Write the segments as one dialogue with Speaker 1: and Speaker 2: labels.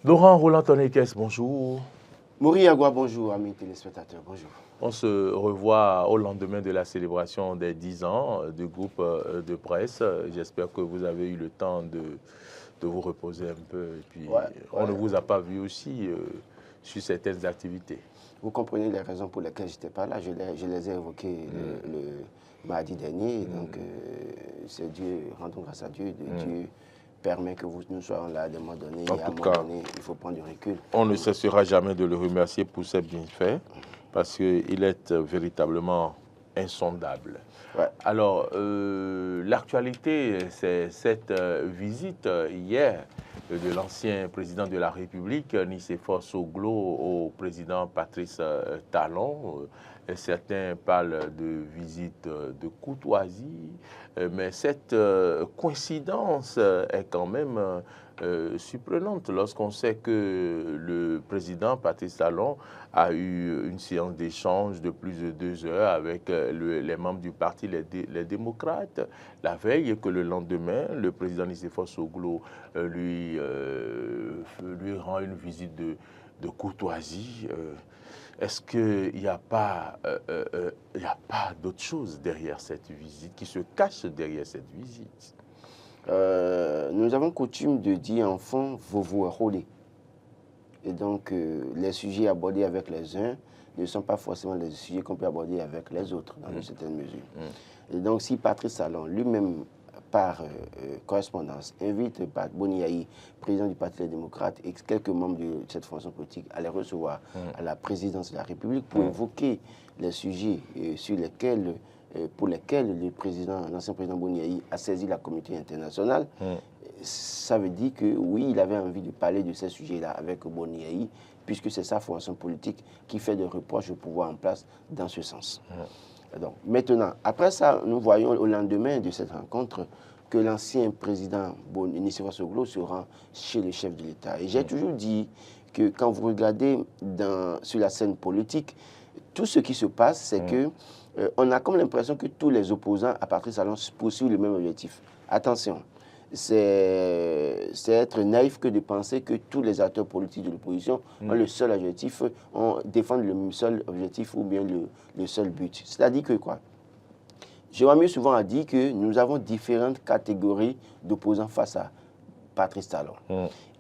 Speaker 1: Laurent Roland-Tonekes, bonjour.
Speaker 2: Maurice Agua, bonjour, amis téléspectateurs, bonjour.
Speaker 1: On se revoit au lendemain de la célébration des 10 ans du groupe de presse. J'espère que vous avez eu le temps de vous reposer un peu. Et puis, on ne vous a pas vu aussi sur certaines activités.
Speaker 2: Vous comprenez les raisons pour lesquelles je n'étais pas là. Je les ai évoquées le mardi dernier. Donc, c'est Dieu, rendons grâce à Dieu. Dieu permet que nous soyons là à un moment donné.
Speaker 1: En tout cas,
Speaker 2: il faut prendre du recul.
Speaker 1: On ne cessera jamais de le remercier pour ses bienfaits parce qu'il est véritablement insondable.
Speaker 2: Ouais.
Speaker 1: Alors, l'actualité, c'est cette visite hier de l'ancien président de la République, Nicéphore Soglo, au président Patrice Talon. Certains parlent de visite de courtoisie, mais cette coïncidence est quand même surprenante lorsqu'on sait que le président Patrice Talon a eu une séance d'échange de plus de 2 heures avec les membres du parti les démocrates la veille et que le lendemain, le président Nicéphore Soglo lui rend une visite de courtoisie. Est-ce qu'il n'y a pas, d'autre chose derrière cette visite, qui se cache derrière cette visite?
Speaker 2: Nous avons coutume de dire en fond, vous rôlez. Et donc, les sujets abordés avec les uns ne sont pas forcément les sujets qu'on peut aborder avec les autres, dans une certaine mesure. Et donc, si Patrice Talon, lui-même, par correspondance, invite Pat Boni-Yayi, président du Parti des démocrates, et quelques membres de cette fonction politique à les recevoir à la présidence de la République pour évoquer les sujets pour lesquels l'ancien président Boni-Yayi a saisi la communauté internationale, ça veut dire que oui, il avait envie de parler de ces sujets-là avec Boni-Yayi, puisque c'est sa fonction politique qui fait des reproches au pouvoir en place dans ce sens. Donc, maintenant, après ça, nous voyons au lendemain de cette rencontre que l'ancien président Nicéphore Soglo se rend chez le chef de l'État. Et j'ai toujours dit que quand vous regardez sur la scène politique, tout ce qui se passe, c'est que on a comme l'impression que tous les opposants à Patrice Talon poursuivent le même objectif. Attention, c'est être naïf que de penser que tous les acteurs politiques de l'opposition ont le seul objectif, défendent le seul objectif ou bien le seul but. C'est-à-dire que quoi? Jérémy souvent a dit que nous avons différentes catégories d'opposants face à Patrice Talon.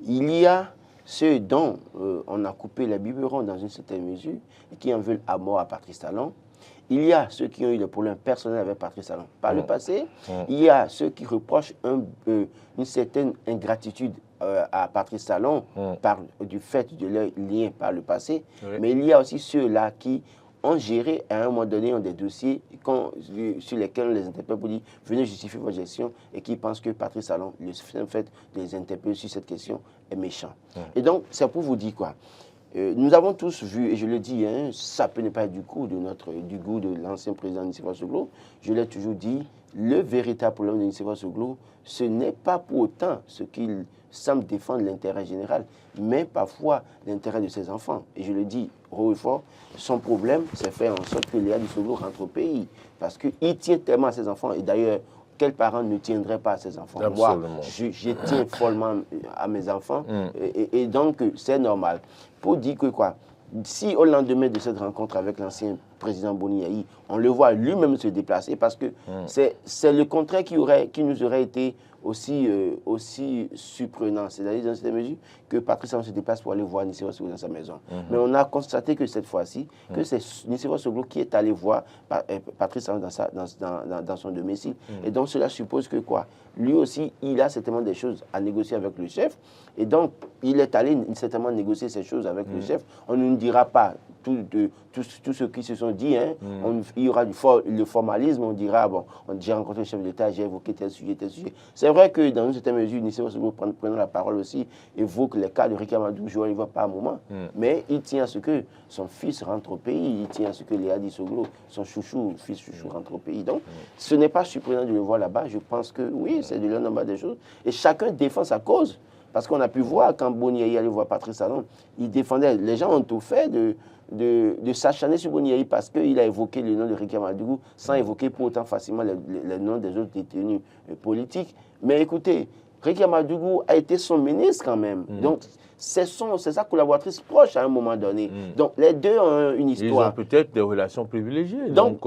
Speaker 2: Il y a ceux dont on a coupé les biberons dans une certaine mesure et qui en veulent à mort à Patrice Talon. Il y a ceux qui ont eu des problèmes personnels avec Patrice Talon par le passé. Il y a ceux qui reprochent une certaine ingratitude à Patrice Talon du fait de leur lien par le passé. Mais il y a aussi ceux-là qui ont géré à un moment donné des dossiers sur lesquels on les interpelle pour dire venez justifier votre gestion et qui pensent que Patrice Talon, le fait de les interpeller sur cette question est méchant. Et donc, c'est pour vous dire quoi? Nous avons tous vu, et je le dis, ça peut ne pas être du goût de l'ancien président Nicéphore Soglo. Je l'ai toujours dit, le véritable problème de Nicéphore Soglo, ce n'est pas pour autant ce qu'il semble défendre l'intérêt général, mais parfois l'intérêt de ses enfants. Et je le dis haut et fort, son problème, c'est faire en sorte que Léa Soglo rentre au pays. Parce qu'il tient tellement à ses enfants, et d'ailleurs, quel parent ne tiendrait pas à ses enfants? Moi, je tiens follement à mes enfants, et donc c'est normal. Pour dire que quoi, si au lendemain de cette rencontre avec l'ancien président Boni-Yayi, on le voit lui-même se déplacer, parce que c'est le contraire qui nous aurait été aussi surprenant, c'est-à-dire dans cette mesure que Patrice Talon se déplace pour aller voir Nicéphore Soglo dans sa maison. Mais on a constaté que cette fois-ci, que c'est Nicéphore Soglo qui est allé voir Patrice Talon dans son domicile. Et donc cela suppose que quoi? Lui aussi, il a certainement des choses à négocier avec le chef. Et donc, il est allé certainement négocier ces choses avec le chef. On ne dira pas tout ce qui se sont dit. Il y aura le formalisme, on dira, bon, j'ai rencontré le chef d'État, j'ai évoqué tel sujet, tel sujet. C'est vrai que dans une certaine mesure, Nicéphore Soglo, prenant la parole aussi, évoque les cas de Ricky Amadou, je ne vois pas un moment. Mais il tient à ce que son fils rentre au pays, il tient à ce que Léa Soglo, son fils chouchou rentre au pays. Donc, ce n'est pas surprenant de le voir là-bas. Je pense que oui, c'est de l'un des choses. Et chacun défend sa cause. Parce qu'on a pu voir, quand Boni-Yayi allait voir Patrice Talon, il défendait. Les gens ont tout fait de s'acharner sur Boni-Yayi parce qu'il a évoqué le nom de Ricky Amadou sans évoquer pour autant facilement les noms des autres détenus politiques. Mais écoutez, Ricky Amadou a été son ministre quand même. Donc, c'est sa collaboratrice proche à un moment donné. Donc, les deux ont une histoire.
Speaker 1: Ils ont peut-être des relations privilégiées.
Speaker 2: Donc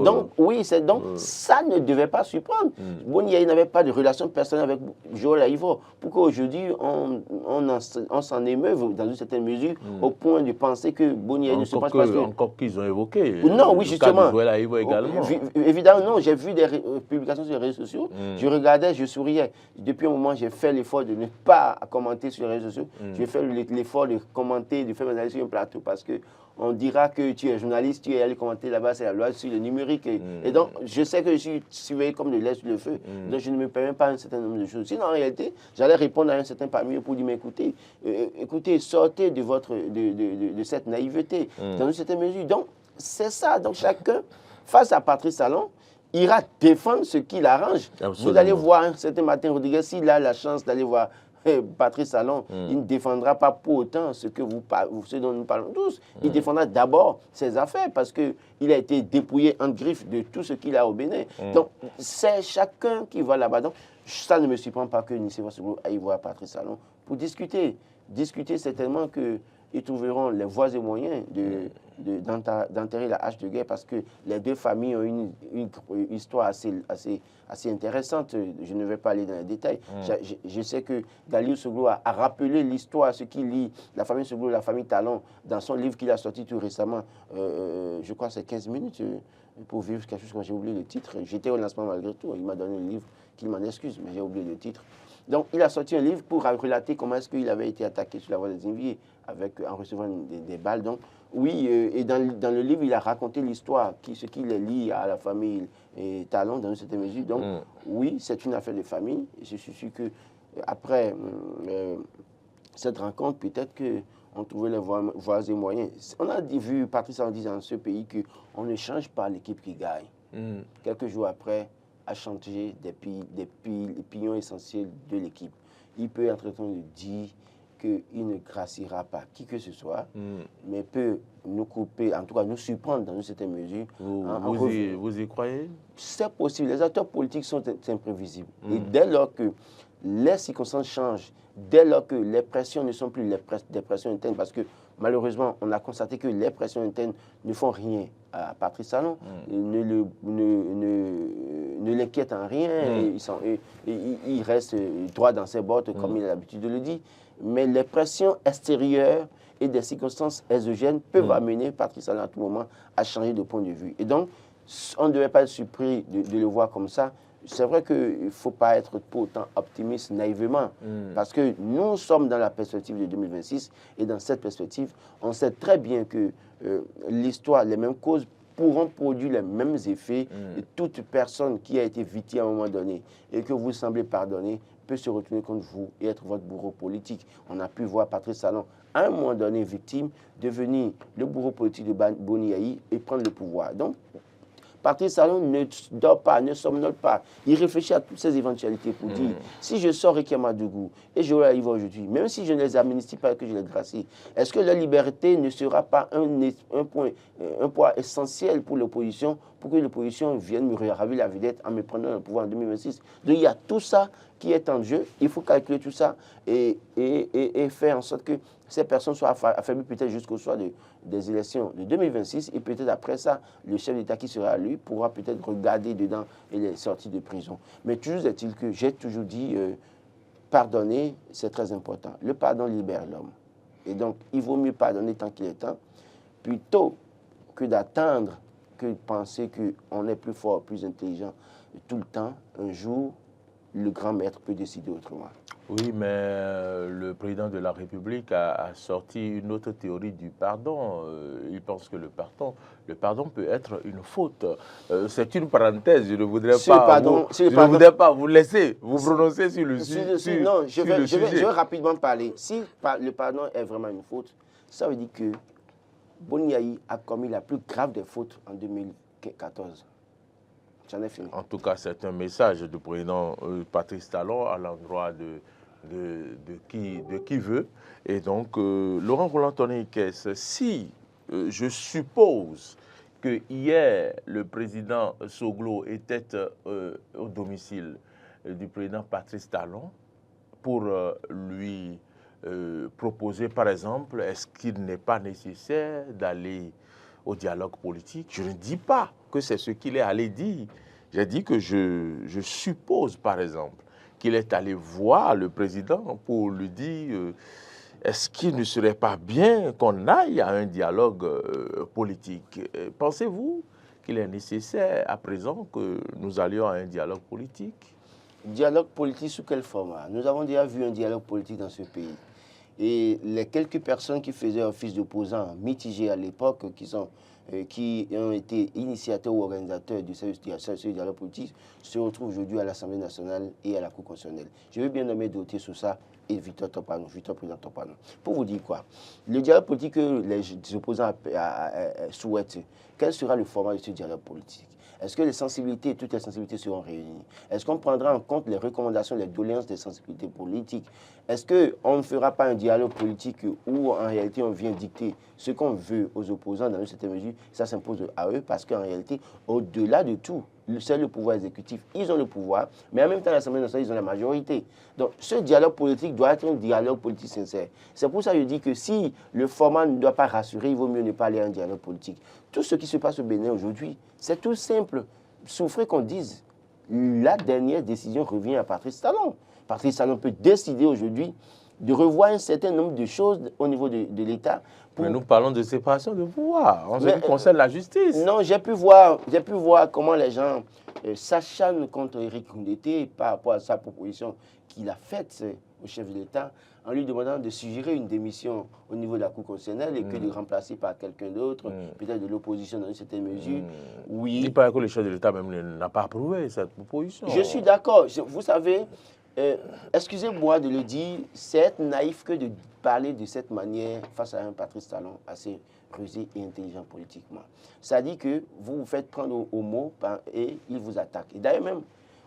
Speaker 2: ça ne devait pas surprendre. Boni Yayi n'avait pas de relation personnelle avec Joël Aïvo. Pourquoi aujourd'hui, on s'en émeuve dans une certaine mesure au point de penser que Boni Yayi ne se passe pas...
Speaker 1: Encore qu'ils ont évoqué.
Speaker 2: Non, oui, justement.
Speaker 1: Cas de Joël Aïvo également.
Speaker 2: Évidemment, non. J'ai vu des publications sur les réseaux sociaux. Je regardais, je souriais. Depuis un moment, j'ai fait l'effort de ne pas commenter sur les réseaux sociaux. J'ai fait l'effort de commenter, de faire mes analyses sur un plateau parce que on dira que tu es journaliste, tu es allé commenter là-bas, c'est la loi sur le numérique. Et donc, je sais que je suis surveillé comme de l'air sur le feu. Donc, je ne me permets pas un certain nombre de choses. Sinon, en réalité, j'allais répondre à un certain parmi eux pour dire, mais écoutez, sortez de cette naïveté, dans une certaine mesure. Donc, c'est ça. Donc, chacun, face à Patrice Talon, ira défendre ce qui l'arrange. Vous allez voir un certain Martin Rodriguez, s'il a la chance d'aller voir Patrice Talon, il ne défendra pas pour autant ce dont nous parlons tous. Il défendra d'abord ses affaires parce qu'il a été dépouillé en griffe de tout ce qu'il a au Bénin. Donc, c'est chacun qui va là-bas. Donc, ça ne me surprend pas que Nicéphore Soglo aille voir Patrice Talon pour discuter. Discuter, c'est tellement qu'ils trouveront les voies et moyens d'enterrer la hache de guerre parce que les deux familles ont une histoire assez intéressante. Je ne vais pas aller dans les détails. Je sais que Galileo Soglo a rappelé l'histoire, ce qu'il lit, la famille Soglo, la famille Talon, dans son livre qu'il a sorti tout récemment. Je crois que c'est 15 minutes pour vivre quelque chose quand j'ai oublié le titre. J'étais au lancement malgré tout. Il m'a donné le livre, qu'il m'en excuse, mais j'ai oublié le titre. Donc, il a sorti un livre pour relater comment est-ce qu'il avait été attaqué sur la voie des Enviés en recevant des balles. Donc, oui, et dans le livre, il a raconté l'histoire, ce qui les lie à la famille Talon dans une certaine mesure. Donc, oui, c'est une affaire de famille. Et je suis sûr qu'après cette rencontre, peut-être qu'on trouvait les voies et moyens. On a vu Patrice en disant dans ce pays qu'on ne change pas l'équipe qui gagne. Quelques jours après, à changer des piliers essentiels de l'équipe. Il peut entre-temps dire qu'il ne graciera pas qui que ce soit, mais peut nous couper, en tout cas nous surprendre dans une certaine mesure.
Speaker 1: Vous y croyez?
Speaker 2: C'est possible. Les acteurs politiques sont imprévisibles. Et dès lors que les circonstances changent, dès lors que les pressions ne sont plus des pressions internes, parce que malheureusement, on a constaté que les pressions internes ne font rien à Patrice Talon, ne l'inquiètent en rien, il reste droit dans ses bottes, comme il a l'habitude de le dire. Mais les pressions extérieures et des circonstances exogènes peuvent amener Patrice Talon à tout moment à changer de point de vue. Et donc, on ne devait pas être surpris de le voir comme ça. C'est vrai qu'il ne faut pas être pour autant optimiste naïvement, parce que nous sommes dans la perspective de 2026, et dans cette perspective, on sait très bien que l'histoire, les mêmes causes pourront produire les mêmes effets, et toute personne qui a été victime à un moment donné, et que vous semblez pardonner, peut se retourner contre vous et être votre bourreau politique. On a pu voir Patrice Talon, à un moment donné victime, devenir le bourreau politique de Boni Yayi et prendre le pouvoir. Donc, Patrice Talon ne dort pas, ne somnole pas. Il réfléchit à toutes ces éventualités pour dire, si je sors Rekia Madougou et je arrive aujourd'hui, même si je ne les amnistie pas et que je les gracie, est-ce que la liberté ne sera pas un poids essentiel pour l'opposition, pour que l'opposition vienne me ravir la vedette en me prenant le pouvoir en 2026? Donc il y a tout ça qui est en jeu. Il faut calculer tout ça et faire en sorte que ces personnes soient affaiblies peut-être jusqu'au soir des élections de 2026 et peut-être après ça, le chef d'État qui sera lui pourra peut-être regarder dedans et les sorties de prison. Mais toujours est-il que j'ai toujours dit, pardonner, c'est très important. Le pardon libère l'homme. Et donc, il vaut mieux pardonner tant qu'il est temps, plutôt que d'attendre, que de penser qu'on est plus fort, plus intelligent tout le temps. Un jour, le grand maître peut décider autrement.
Speaker 1: Oui, mais le président de la République a sorti une autre théorie du pardon. Il pense que le pardon peut être une faute. C'est une parenthèse. Je ne voudrais pas vous laisser vous prononcer sur le sujet.
Speaker 2: Non, je vais rapidement parler. Si le pardon est vraiment une faute, ça veut dire que Boni Yayi a commis la plus grave des fautes en 2014. J'en ai fini.
Speaker 1: En tout cas, c'est un message du président Patrice Talon à l'endroit de qui veut. Et donc, Laurent Roland-Tonné-Kess, si je suppose que hier, le président Soglo était au domicile du président Patrice Talon pour lui proposer, par exemple, est-ce qu'il n'est pas nécessaire d'aller au dialogue politique? Je ne dis pas que c'est ce qu'il est allé dire. J'ai dit que je suppose, par exemple, qu'il est allé voir le président pour lui dire est-ce qu'il ne serait pas bien qu'on aille à un dialogue politique? Pensez-vous qu'il est nécessaire à présent que nous allions à un dialogue politique?
Speaker 2: Dialogue politique sous quel format? Nous avons déjà vu un dialogue politique dans ce pays. Et les quelques personnes qui faisaient office d'opposants mitigés à l'époque, qui ont été initiateurs ou organisateurs de ce dialogue politique, se retrouvent aujourd'hui à l'Assemblée nationale et à la Cour constitutionnelle. Je veux bien nommer d'autres sur ça et Victor Topano, Victor Président Topano. Pour vous dire quoi? Le dialogue politique que les opposants souhaitent, quel sera le format de ce dialogue politique? Est-ce que toutes les sensibilités seront réunies? Est-ce qu'on prendra en compte les recommandations, les doléances des sensibilités politiques? Est-ce qu'on ne fera pas un dialogue politique où en réalité on vient dicter ce qu'on veut aux opposants dans une certaine mesure? Ça s'impose à eux parce qu'en réalité, au-delà de tout, c'est le pouvoir exécutif. Ils ont le pouvoir, mais en même temps, l'Assemblée nationale, ils ont la majorité. Donc, ce dialogue politique doit être un dialogue politique sincère. C'est pour ça que je dis que si le format ne doit pas rassurer, il vaut mieux ne pas aller à un dialogue politique. Tout ce qui se passe au Bénin aujourd'hui, c'est tout simple. Souffrez qu'on dise, la dernière décision revient à Patrice Talon. Patrice Talon peut décider aujourd'hui de revoir un certain nombre de choses au niveau de l'État.
Speaker 1: Mais nous parlons de séparation de pouvoir en ce qui concerne la justice.
Speaker 2: Non, j'ai pu voir comment les gens s'acharnent contre Éric Koundété par rapport à sa proposition qu'il a faite au chef de l'État en lui demandant de suggérer une démission au niveau de la Cour constitutionnelle et que de remplacer par quelqu'un d'autre, peut-être de l'opposition dans une certaine mesure. Oui.
Speaker 1: Il paraît que le chef de l'État même n'a pas approuvé cette proposition.
Speaker 2: Je suis d'accord. Vous savez, excusez-moi de le dire, c'est être naïf que de parler de cette manière face à un Patrice Talon assez rusé et intelligent politiquement. Ça dit que vous vous faites prendre au mot et il vous attaque. Et d'ailleurs même,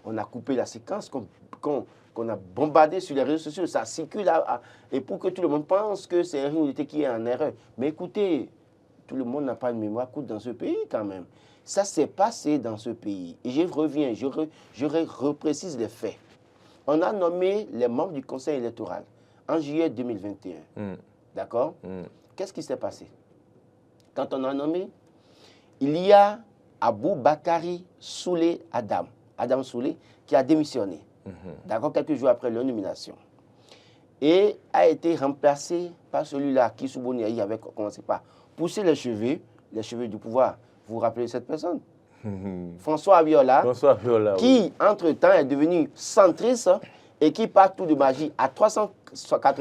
Speaker 2: on a coupé la séquence qu'on a bombardé sur les réseaux sociaux. Ça circule et pour que tout le monde pense que c'est une unité qui est en erreur. Mais écoutez, tout le monde n'a pas une mémoire courte dans ce pays quand même. Ça s'est passé dans ce pays. Et je reviens, je reprécise les faits. On a nommé les membres du Conseil électoral en juillet 2021. D'accord? Qu'est-ce qui s'est passé? Quand on a nommé, il y a Aboubakari Soulé Adam Soulé, qui a démissionné. D'accord? Quelques jours après leur nomination. Et a été remplacé par celui-là, qui sous Boniaï avait commencé par pousser les cheveux du pouvoir. Vous vous rappelez cette personne? François Abiola, qui entre-temps est devenu centriste et qui, par tout de magie, à 360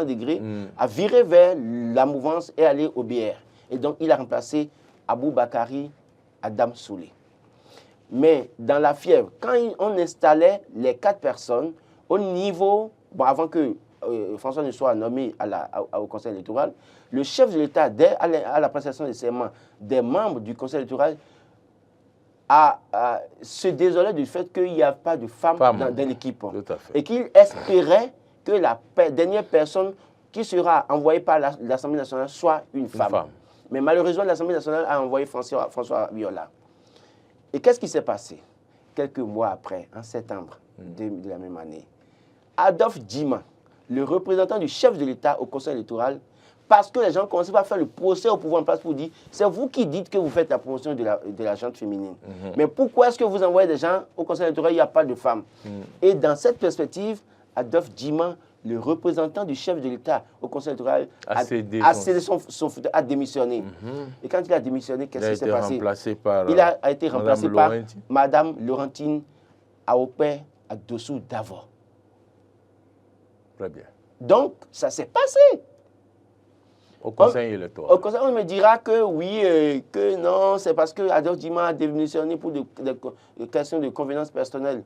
Speaker 2: degrés, a viré vers la mouvance et allé au BR. Et donc, il a remplacé Aboubakari Adam Soulé. Mais dans la fièvre, quand on installait les 4 personnes au niveau, avant que François ne soit nommé au Conseil électoral, le chef de l'État, dès à la prestation des serments des membres du Conseil électoral, se désolait du fait qu'il n'y a pas de femmes dans l'équipe. Et qu'il espérait que la dernière personne qui sera envoyée par l'Assemblée nationale soit une femme. Mais malheureusement, l'Assemblée nationale a envoyé François Abiola. Et qu'est-ce qui s'est passé? Quelques mois après, en septembre de la même année, Adolphe Djima, le représentant du chef de l'État au Conseil électoral, parce que les gens commençaient à faire le procès au pouvoir en place pour dire c'est vous qui dites que vous faites la promotion de la gente féminine. Mais pourquoi est-ce que vous envoyez des gens au Conseil électoral, il n'y a pas de femmes? Et dans cette perspective, Adolphe Djima, le représentant du chef de l'État au Conseil électoral, a démissionné. Et quand il a démissionné, qu'est-ce qui s'est passé? Il a été remplacé par Mme Laurentine Aopé Adossou Davor.
Speaker 1: Très bien.
Speaker 2: Donc, ça s'est passé.
Speaker 1: Au Conseil électoral.
Speaker 2: Au Conseil, on me dira que oui, que non, c'est parce que Adolphe Djima a démissionné pour des questions de convenance personnelle.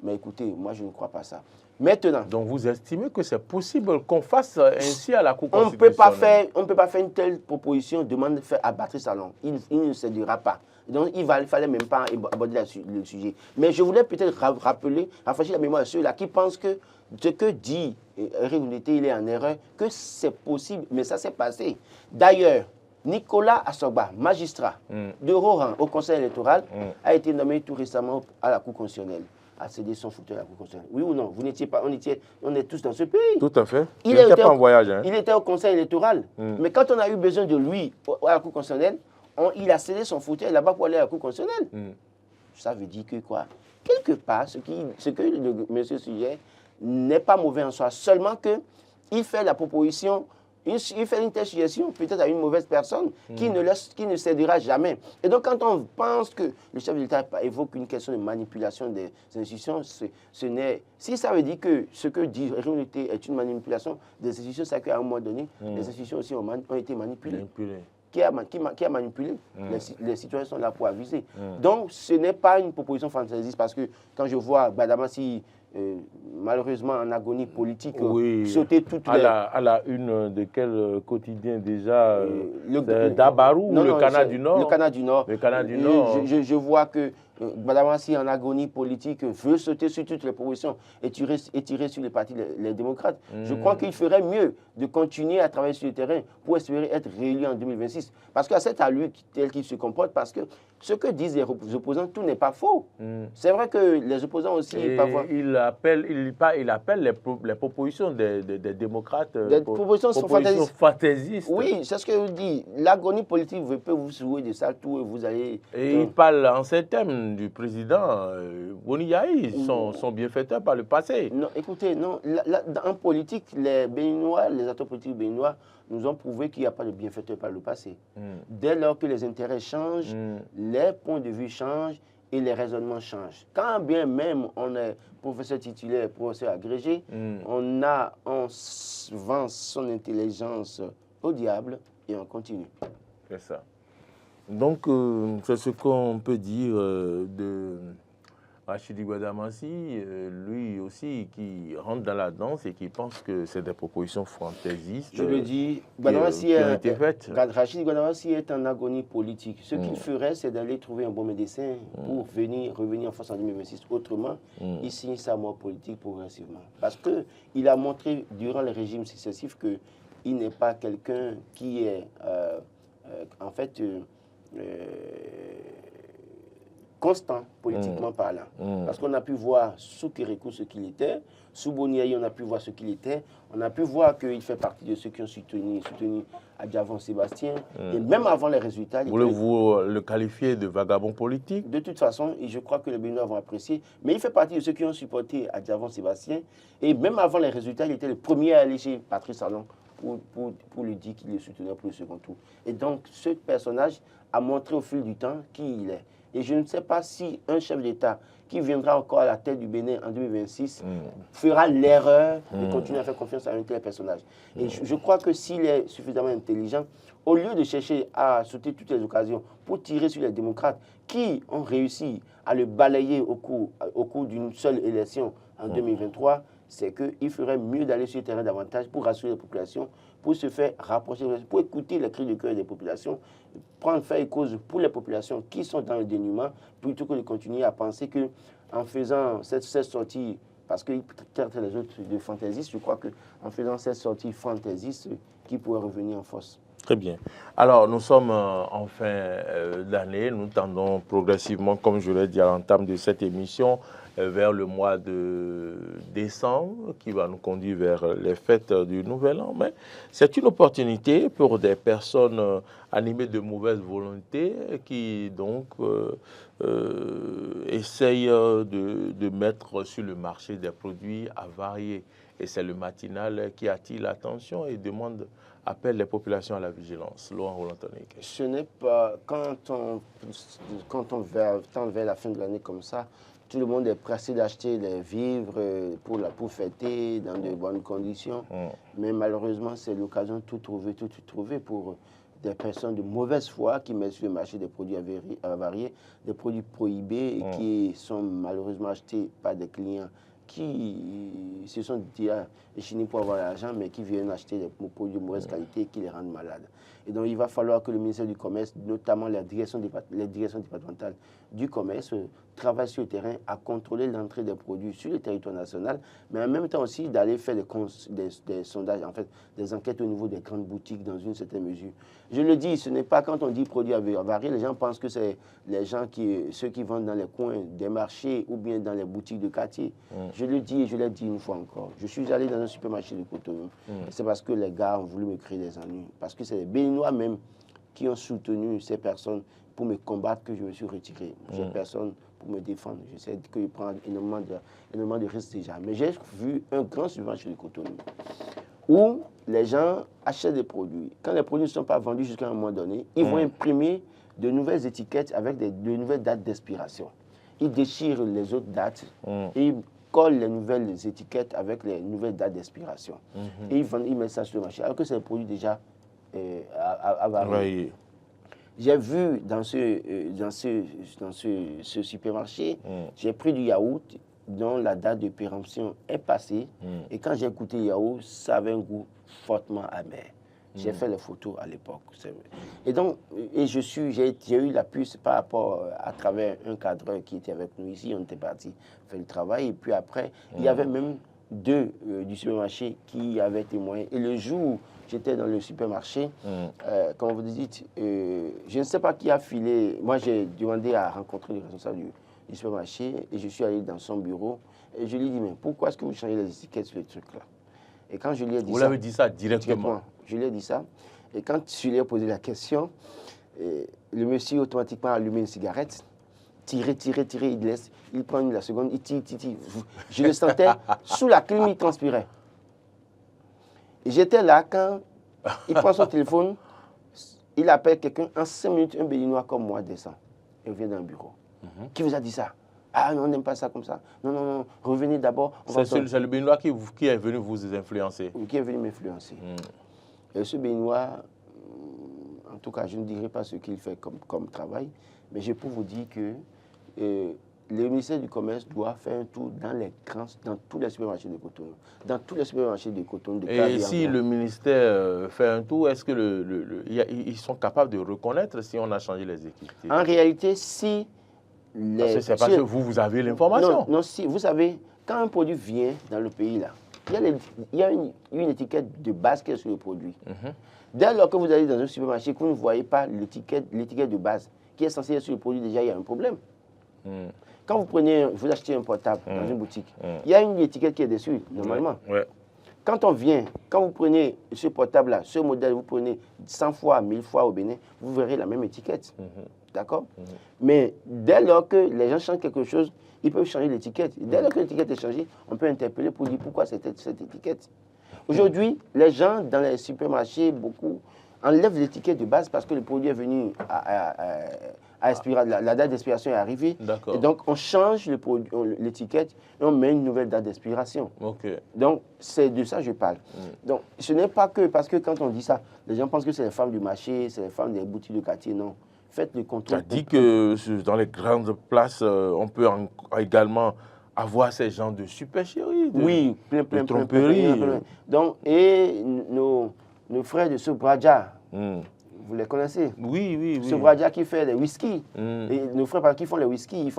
Speaker 2: Mais écoutez, moi, je ne crois pas ça. Maintenant.
Speaker 1: Donc, vous estimez que c'est possible qu'on fasse ainsi à la Cour constitutionnelle?
Speaker 2: On ne peut pas faire une telle proposition, demande faite à Patrice Talon. Il ne se dira pas. Donc, il ne fallait même pas aborder le sujet. Mais je voulais peut-être rafraîchir la mémoire de ceux-là qui pensent que ce que dit Éric Koundété, il est en erreur, que c'est possible, mais ça s'est passé. D'ailleurs, Nicolas Assoba, magistrat de haut rang au Conseil électoral, a été nommé tout récemment à la Cour constitutionnelle. a cédé son fauteuil à la Cour constitutionnelle. Oui ou non? Vous n'étiez pas, on est tous dans ce pays.
Speaker 1: Tout à fait. Il n'était pas en voyage. Hein.
Speaker 2: Il était au Conseil électoral. Mais quand on a eu besoin de lui à la Cour constitutionnelle, il a cédé son fauteuil là-bas pour aller à la Cour constitutionnelle. Ça veut dire que quoi? Quelque part, ce que le monsieur Sujet n'est pas mauvais en soi, seulement qu'il fait la proposition, il fait une telle suggestion peut-être à une mauvaise personne qui ne cédera jamais. Et donc quand on pense que le chef de l'État évoque une question de manipulation des institutions, si ça veut dire que ce que dit Réunité est une manipulation des institutions, c'est qu'à un moment donné, les institutions aussi ont été manipulées. Qui a manipulé. Les citoyens sont là pour aviser. Donc, ce n'est pas une proposition fantaisiste parce que quand je vois Gbadamassi, malheureusement en agonie politique, sauter toutes les...
Speaker 1: À la une de quel quotidien déjà Dabarou ou le Canard du Nord?
Speaker 2: Le Canard du Nord.
Speaker 1: Le Canard du Nord.
Speaker 2: Je vois que Gbadamassi en agonie politique veut sauter sur toutes les propositions et tirer sur les partis, les démocrates. Je crois qu'il ferait mieux de continuer à travailler sur le terrain pour espérer être réélu en 2026. Parce que c'est à lui tel qu'il se comporte, parce que ce que disent les opposants, tout n'est pas faux. C'est vrai que les opposants aussi...
Speaker 1: Il appelle les propositions des démocrates
Speaker 2: des propositions
Speaker 1: fantaisistes.
Speaker 2: Oui, c'est ce que je dis. L'agonie politique peut vous jouer de ça tout et vous allez...
Speaker 1: Et il parle en ces thèmes du président Boni Yahi, son bienfaiteur par le passé.
Speaker 2: Non, écoutez, non. En politique, les Béninois, les acteurs politiques béninois nous ont prouvé qu'il n'y a pas de bienfaiteur par le passé. Dès lors que les intérêts changent, les points de vue changent et les raisonnements changent. Quand bien même on est professeur titulaire, professeur agrégé, on vend son intelligence au diable et on continue.
Speaker 1: C'est ça. Donc, c'est ce qu'on peut dire de Rachidi Gbadamassi, lui aussi, qui rentre dans la danse et qui pense que c'est des propositions fantaisisent.
Speaker 2: Je le dis, Rachidi Gbadamassi est en agonie politique. Ce qu'il ferait, c'est d'aller trouver un bon médecin pour revenir en force en 2026. Autrement, il signe sa mort politique progressivement. Parce qu'il a montré durant le régime successif qu'il n'est pas quelqu'un qui est, en fait, constant politiquement parlant. Parce qu'on a pu voir sous Kérékou ce qu'il était, sous Boni Yahi on a pu voir ce qu'il était, on a pu voir qu'il fait partie de ceux qui ont soutenu Adjavon Sébastien, et même avant les résultats...
Speaker 1: Voulez-vous le qualifier de vagabond politique?
Speaker 2: De toute façon, et je crois que les Béninois vont apprécier, mais il fait partie de ceux qui ont supporté Adjavon Sébastien, et même avant les résultats, il était le premier à aller chez Patrice Talon pour lui dire qu'il le soutenait pour le second tour. Et donc, ce personnage a montré au fil du temps qui il est. Et je ne sais pas si un chef d'État qui viendra encore à la tête du Bénin en 2026 fera l'erreur de continuer à faire confiance à un tel personnage. Et je crois que s'il est suffisamment intelligent, au lieu de chercher à sauter toutes les occasions pour tirer sur les démocrates qui ont réussi à le balayer au cours d'une seule élection en 2023, c'est qu'il ferait mieux d'aller sur le terrain davantage pour rassurer les populations, pour se faire rapprocher, pour écouter les cris de cœur des populations, prendre fait et cause pour les populations qui sont dans le dénuement, plutôt que de continuer à penser qu'en faisant cette sortie, parce qu'il traite les autres de fantaisistes, je crois qu'en faisant cette sortie fantaisiste, qui pourrait revenir en force.
Speaker 1: Très bien. Alors, nous sommes en fin d'année. Nous tendons progressivement, comme je l'ai dit à l'entame de cette émission, vers le mois de décembre, qui va nous conduire vers les fêtes du Nouvel An. Mais c'est une opportunité pour des personnes animées de mauvaise volonté qui, donc, essayent de mettre sur le marché des produits avariés. Et c'est le matinal qui attire l'attention et appelle les populations à la vigilance. Laurent Roland-Tonique.
Speaker 2: Ce n'est pas... Quand on tend vers la fin de l'année comme ça, tout le monde est pressé d'acheter des vivres pour fêter dans de bonnes conditions. Mais malheureusement, c'est l'occasion de tout trouver pour des personnes de mauvaise foi qui mettent sur le marché des produits avariés, des produits prohibés et qui sont malheureusement achetés par des clients qui se sont dit chinés pour avoir l'argent, mais qui viennent acheter des produits de mauvaise qualité et qui les rendent malades. Et donc, il va falloir que le ministère du Commerce, notamment les directions départementales du Commerce, travail sur le terrain à contrôler l'entrée des produits sur le territoire national, mais en même temps aussi d'aller faire des sondages, en fait, des enquêtes au niveau des grandes boutiques dans une certaine mesure. Je le dis, ce n'est pas quand on dit produits avariés, les gens pensent que c'est les gens ceux qui vendent dans les coins des marchés ou bien dans les boutiques de quartier. Je le dis et je l'ai dit une fois encore. Je suis allé dans un supermarché de Cotonou. C'est parce que les gars ont voulu me créer des ennuis. Parce que c'est les Béninois même qui ont soutenu ces personnes pour me combattre que je me suis retiré. J'ai personne pour me défendre. Je sais que je prends énormément de risques déjà. Mais j'ai vu un grand supermarché de Cotonou où les gens achètent des produits. Quand les produits ne sont pas vendus jusqu'à un moment donné, ils vont imprimer de nouvelles étiquettes avec de nouvelles dates d'expiration. Ils déchirent les autres dates et ils collent les nouvelles étiquettes avec les nouvelles dates d'expiration. Et ils mettent ça sur le marché, alors que c'est des produits déjà avariés. Oui. J'ai vu dans ce supermarché, j'ai pris du yaourt dont la date de péremption est passée. Et quand j'ai goûté le yaourt, ça avait un goût fortement amer. J'ai fait les photos à l'époque. Et donc, j'ai eu la puce par rapport à travers un cadreur qui était avec nous ici. On était parti faire le travail. Et puis après, il y avait même deux du supermarché qui avaient témoigné. Et le jour où j'étais dans le supermarché, comme vous dites, je ne sais pas qui a filé. Moi, j'ai demandé à rencontrer le responsable du supermarché et je suis allé dans son bureau. Et je lui ai dit, mais pourquoi est-ce que vous changez les étiquettes sur les trucs-là? Et quand je lui ai dit
Speaker 1: vous l'avez dit ça directement?
Speaker 2: Je lui ai dit ça. Et quand je lui ai posé la question, le monsieur automatiquement a allumé une cigarette, tiré, il prend la seconde, il tire. Je le sentais, sous la clim, il transpirait. Et j'étais là quand il prend son téléphone, il appelle quelqu'un, en 5 minutes, un Béninois comme moi descend et vient dans le bureau. Qui vous a dit ça? Ah non, on n'aime pas ça comme ça. Non, revenez d'abord.
Speaker 1: C'est le Béninois qui est venu vous influencer?
Speaker 2: Qui est venu m'influencer. Et ce Béninois, en tout cas, je ne dirai pas ce qu'il fait comme travail, mais je peux vous dire que le ministère du Commerce doit faire un tour dans tous les supermarchés de Cotonou. Dans tous les supermarchés de Cotonou.
Speaker 1: Et si le ministère fait un tour, est-ce que ils sont capables de reconnaître si on a changé les étiquettes? En
Speaker 2: réalité, si...
Speaker 1: C'est parce que vous avez l'information.
Speaker 2: Non, si, vous savez, quand un produit vient dans le pays, là, il y a une étiquette de base qui est sur le produit. Dès lors que vous allez dans un supermarché, que vous ne voyez pas l'étiquette de base qui est censée être sur le produit, déjà, il y a un problème. Quand vous achetez un portable dans une boutique, il y a une étiquette qui est dessus, normalement. Quand vous prenez ce portable-là, ce modèle, vous prenez 100 fois, 1000 fois au Bénin, vous verrez la même étiquette. D'accord? Mais dès lors que les gens changent quelque chose, ils peuvent changer l'étiquette. Dès lors que l'étiquette est changée, on peut interpeller pour dire pourquoi cette étiquette. Aujourd'hui, les gens dans les supermarchés, beaucoup, enlèvent l'étiquette de base parce que le produit est venu à expirer, la date d'expiration est arrivée. Et donc, on change l'étiquette et on met une nouvelle date d'expiration. Donc, c'est de ça que je parle. Donc, ce n'est pas que parce que quand on dit ça, les gens pensent que c'est les femmes du marché, c'est les femmes des boutiques de quartier. Non. Faites le contrôle.
Speaker 1: Ça dit que dans les grandes places, on peut également avoir ces gens de supercherie, de tromperie.
Speaker 2: Donc, et nos frères de Sobradja, vous les connaissez?
Speaker 1: Oui.
Speaker 2: Sobradja qui fait les whisky. Et nos frères qui font les whisky, ils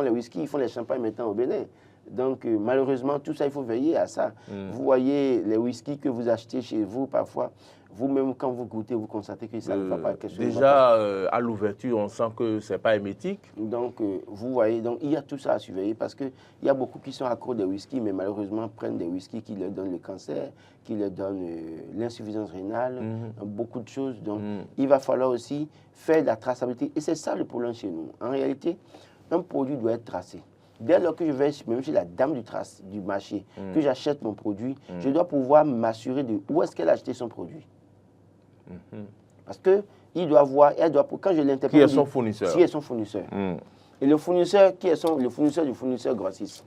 Speaker 2: font les champagnes maintenant au Bénin. Donc, malheureusement, tout ça, il faut veiller à ça. Vous voyez les whisky que vous achetez chez vous, parfois, vous-même, quand vous goûtez, vous constatez que ça ne va pas quelque chose.
Speaker 1: Déjà, à l'ouverture, on sent que ce n'est pas hermétique.
Speaker 2: Donc, vous voyez, donc, il y a tout ça à surveiller parce qu'il y a beaucoup qui sont accros des whisky, mais malheureusement, prennent des whisky qui leur donnent le cancer, qui leur donnent l'insuffisance rénale, beaucoup de choses. Donc, il va falloir aussi faire de la traçabilité. Et c'est ça le problème chez nous. En réalité, un produit doit être tracé. Dès lors que je vais même chez la dame du marché, que j'achète mon produit, je dois pouvoir m'assurer de où est-ce qu'elle a acheté son produit. Parce que il doit voir, quand je l'interpelle,
Speaker 1: qui est son fournisseur.
Speaker 2: Qui est son fournisseur. Et le fournisseur, qui est le fournisseur du fournisseur grossiste.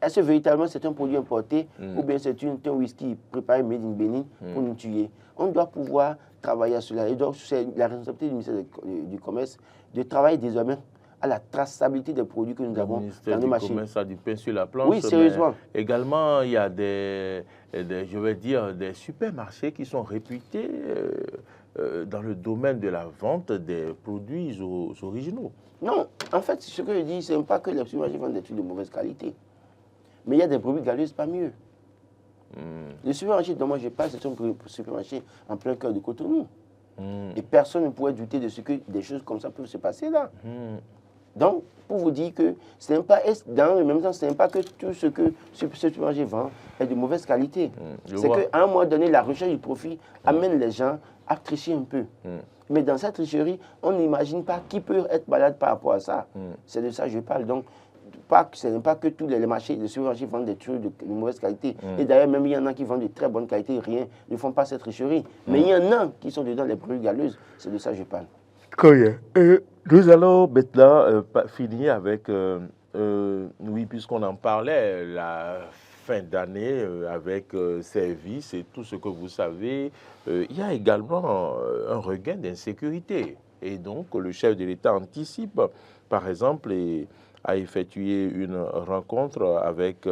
Speaker 2: Est-ce que véritablement c'est un produit importé ou bien c'est un whisky préparé made in Bénin pour nous tuer? On doit pouvoir travailler à cela. Et donc, c'est la responsabilité du ministère du Commerce de travailler désormais à la traçabilité des produits que nous avons
Speaker 1: ministère
Speaker 2: dans nos
Speaker 1: du
Speaker 2: machines.
Speaker 1: Commerce a du pain sur la planche.
Speaker 2: Oui, sérieusement.
Speaker 1: Également, il y a je vais dire, des supermarchés qui sont réputés dans le domaine de la vente des produits originaux.
Speaker 2: Non, en fait, ce que je dis, ce n'est pas que les supermarchés vendent des trucs de mauvaise qualité. Mais il y a des produits galeuses pas mieux. Les supermarchés dont moi je parle, c'est un supermarché en plein cœur de Cotonou. Et personne ne pourrait douter de ce que des choses comme ça peuvent se passer là. Donc, pour vous dire que ce n'est pas, dans le même temps, ce n'est pas que tout ce que ce supermarché vend est de mauvaise qualité. C'est qu'à un moment donné, la recherche du profit amène les gens à tricher un peu. Mais dans cette tricherie, on n'imagine pas qui peut être malade par rapport à ça. C'est de ça que je parle. Donc, ce n'est pas que tous les marchés, les supermarchés vendent des trucs de mauvaise qualité. Et d'ailleurs, même il y en a qui vendent de très bonne qualité, rien, ne font pas cette tricherie. Mais il y en a qui sont dedans les produits galeuses. C'est de ça que je parle.
Speaker 1: Très bien. Nous allons maintenant finir avec, oui, puisqu'on en parlait, la fin d'année avec services et tout ce que vous savez, il y a également un regain d'insécurité. Et donc, le chef de l'État anticipe, par exemple, a effectué une rencontre avec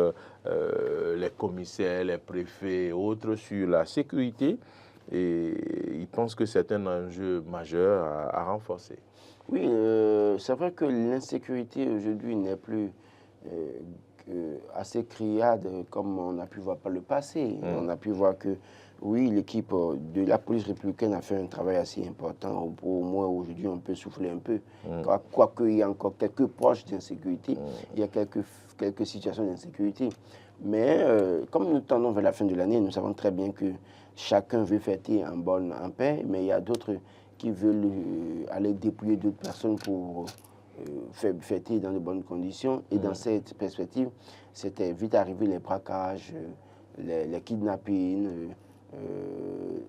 Speaker 1: les commissaires, les préfets et autres sur la sécurité. Et il pense que c'est un enjeu majeur à renforcer.
Speaker 2: Oui, c'est vrai que l'insécurité aujourd'hui n'est plus assez criade comme on a pu voir par le passé. On a pu voir que, oui, l'équipe de la police républicaine a fait un travail assez important. Au moins, aujourd'hui, on peut souffler un peu. Quoique il y a encore quelques proches d'insécurité, il y a quelques situations d'insécurité. Mais comme nous tendons vers la fin de l'année, nous savons très bien que chacun veut fêter en paix, mais il y a d'autres qui veulent aller dépouiller d'autres personnes pour fêter dans de bonnes conditions. Et dans cette perspective, c'était vite arrivé les braquages, les kidnappings.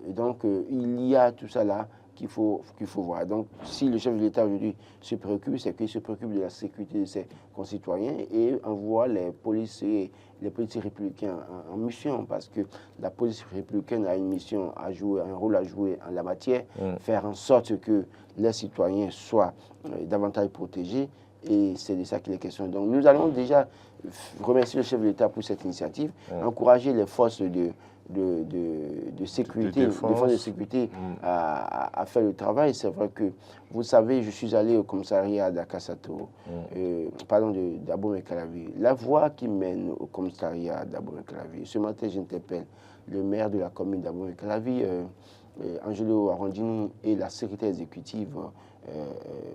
Speaker 2: Et donc, il y a tout ça là qu'il faut voir. Donc, si le chef de l'État aujourd'hui se préoccupe, c'est qu'il se préoccupe de la sécurité de ses concitoyens et envoie les policiers républicains en mission, parce que la police républicaine a une mission à jouer, un rôle à jouer en la matière, faire en sorte que les citoyens soient davantage protégés. Et c'est de ça qu'il est question. Donc, nous allons déjà remercier le chef de l'État pour cette initiative, encourager les forces de sécurité, de sécurité à faire le travail. C'est vrai que, vous savez, je suis allé au commissariat d'Akasato, d'Abomey-Calavi. La voie qui mène au commissariat d'Abomey-Calavi, ce matin, j'interpelle le maire de la commune d'Abomey-Calavi, Angelo Arondini, et la secrétaire exécutive,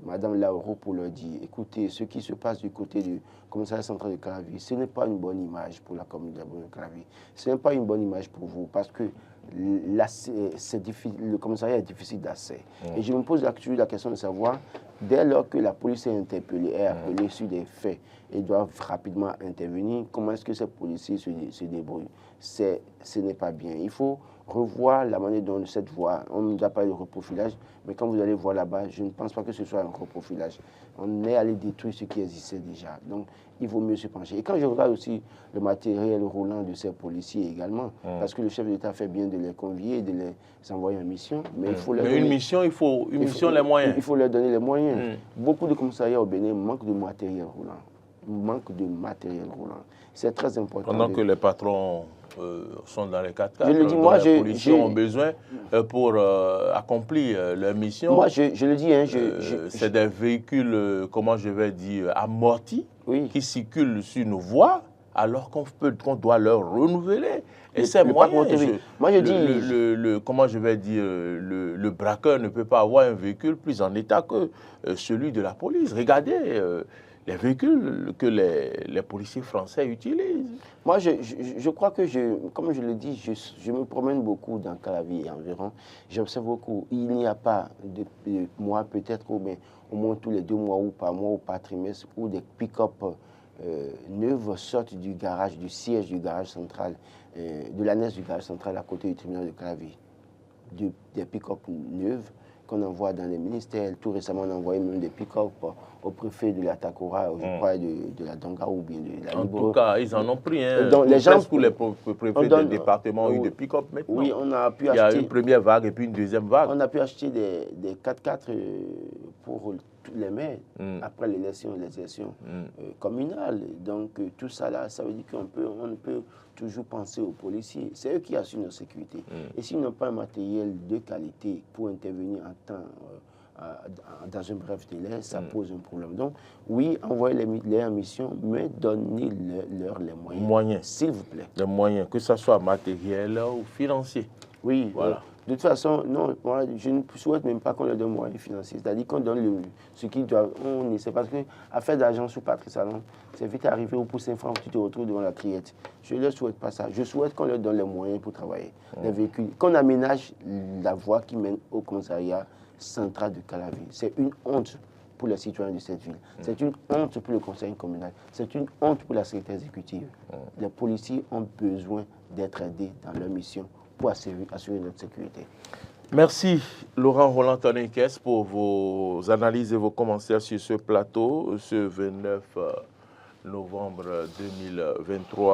Speaker 2: Madame Lauro, pour leur dire, écoutez, ce qui se passe du côté du commissariat central de Calavi, ce n'est pas une bonne image pour la commune d'Abomey-Calavi. Ce n'est pas une bonne image pour vous, parce que le commissariat est difficile d'accès. Et je me pose la question de savoir, dès lors que la police est interpellée, est appelée sur des faits et doivent rapidement intervenir, comment est-ce que ces policiers se débrouillent? Ce n'est pas bien. Il faut revoir la manière dont cette voie, on ne nous a pas parlé de reprofilage, mais quand vous allez voir là-bas, je ne pense pas que ce soit un reprofilage. On est allé détruire ce qui existait déjà. Donc, il vaut mieux se pencher. Et quand je regarde aussi le matériel roulant de ces policiers également, parce que le chef de l'État fait bien de les convier, de les envoyer en mission, mais il faut leur donner...
Speaker 1: une mission, il faut les moyens.
Speaker 2: Il faut leur donner les moyens. Beaucoup de commissariats au Bénin manquent de matériel roulant. Manque de matériel roulant. C'est très important.
Speaker 1: Pendant que les patrons sont dans les 4x4,
Speaker 2: je le dis, moi,
Speaker 1: les policiers ont besoin pour accomplir leur mission.
Speaker 2: Moi, je le dis, hein,
Speaker 1: c'est des véhicules, comment je vais dire, amortis, qui circulent sur nos voies, alors qu'on doit leur renouveler. Et c'est moi je dis, comment je vais dire, le braqueur ne peut pas avoir un véhicule plus en état que celui de la police. Regardez les véhicules que les policiers français utilisent.
Speaker 2: Moi, je crois que, comme je le dis, je me promène beaucoup dans Calavi et environ. J'observe beaucoup. Il n'y a pas de mois, peut-être, ou bien au moins tous les 2 mois ou par trimestre, où des pick-up neuves sortent du garage, du siège du garage central, de l'annexe du garage central à côté du tribunal de Calavi. Des pick-up neuves qu'on envoie dans les ministères. Tout récemment, on a envoyé même des pick-up au préfet de la Takora, je crois, de la Donga ou bien de la Libre.
Speaker 1: En tout cas, ils en ont pris.
Speaker 2: Donc, les gens,
Speaker 1: tous les préfets des départements ont eu des pick-up maintenant.
Speaker 2: Oui, on a pu
Speaker 1: acheter. Il y a une première vague et puis une deuxième vague.
Speaker 2: On a pu acheter des 4x4 pour tous les maires après les élections communales. Donc tout ça là, ça veut dire on peut toujours penser aux policiers. C'est eux qui assurent notre sécurité. Et s'ils n'ont pas un matériel de qualité pour intervenir en temps dans un bref délai, ça pose un problème. Donc, oui, envoyez-les en mission, mais donnez-leur les moyens. S'il vous plaît.
Speaker 1: Les moyens, que ce soit matériel ou financier.
Speaker 2: Oui, voilà. De toute façon, non, moi, je ne souhaite même pas qu'on leur donne moyens financiers. C'est-à-dire qu'on donne ce qu'ils doivent. C'est parce que affaire d'argent sous Patrice Talon, c'est vite arrivé au pouce francs, tu te retrouves devant la criette. Je ne leur souhaite pas ça. Je souhaite qu'on leur donne les moyens pour travailler. Les véhicules, qu'on aménage la voie qui mène au commissariat central de Calavi. C'est une honte pour les citoyens de cette ville. C'est une honte pour le conseil communal. C'est une honte pour la secrétaire exécutive. Les policiers ont besoin d'être aidés dans leur mission pour assurer notre sécurité.
Speaker 1: Merci Laurent Roland Tonekes pour vos analyses et vos commentaires sur ce plateau ce 29 novembre 2023.